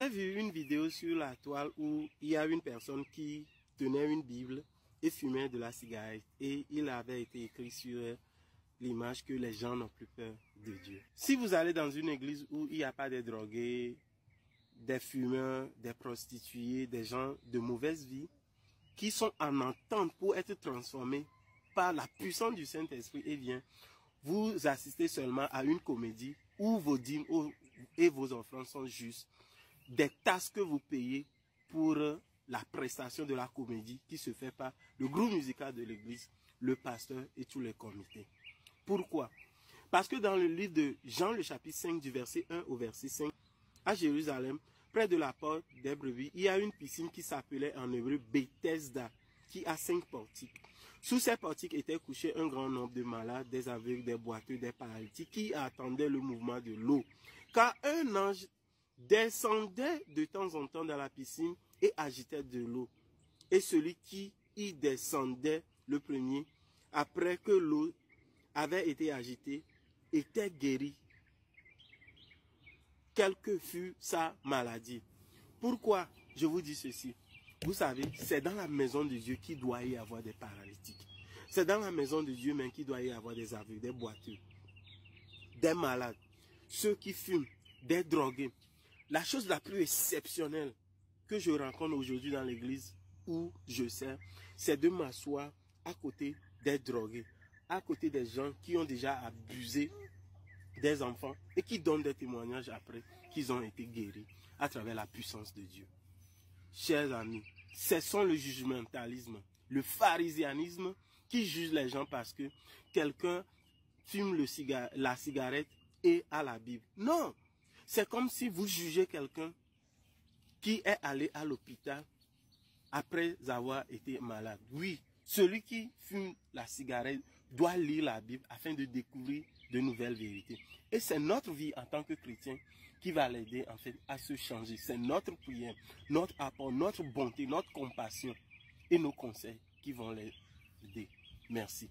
J'ai vu une vidéo sur la toile où il y a une personne qui tenait une Bible et fumait de la cigarette. Et il avait été écrit sur l'image que les gens n'ont plus peur de Dieu. Si vous allez dans une église où il n'y a pas des drogués, des fumeurs, des prostituées, des gens de mauvaise vie, qui sont en entente pour être transformés par la puissance du Saint-Esprit, eh bien, vous assistez seulement à une comédie où vos dîmes et vos offrandes sont juste des tasses que vous payez pour la prestation de la comédie qui se fait par le groupe musical de l'église, le pasteur et tous les comités. Pourquoi? Parce que dans le livre de Jean, le chapitre 5, du verset 1 au verset 5, à Jérusalem, près de la porte des brebis, il y a une piscine qui s'appelait en hébreu Bethesda, qui a 5 portiques. Sous ces portiques étaient couchés un grand nombre de malades, des aveugles, des boiteux, des paralytiques, qui attendaient le mouvement de l'eau. Car un ange descendait de temps en temps dans la piscine et agitait de l'eau. Et celui qui y descendait le premier, après que l'eau avait été agitée, était guéri, quelle que fût sa maladie. Pourquoi je vous dis ceci? Vous savez, c'est dans la maison de Dieu qu'il doit y avoir des paralytiques. C'est dans la maison de Dieu même qu'il doit y avoir des aveugles, des boiteux, des malades, ceux qui fument, des drogués. La chose la plus exceptionnelle que je rencontre aujourd'hui dans l'église où je sers, c'est de m'asseoir à côté des drogués, à côté des gens qui ont déjà abusé des enfants et qui donnent des témoignages après qu'ils ont été guéris à travers la puissance de Dieu. Chers amis, cessons le jugementalisme, le pharisianisme qui juge les gens parce que quelqu'un fume la cigarette et a la Bible. Non! C'est comme si vous jugez quelqu'un qui est allé à l'hôpital après avoir été malade. Oui, celui qui fume la cigarette doit lire la Bible afin de découvrir de nouvelles vérités. Et c'est notre vie en tant que chrétien qui va l'aider en fait à se changer. C'est notre prière, notre apport, notre bonté, notre compassion et nos conseils qui vont l'aider. Merci.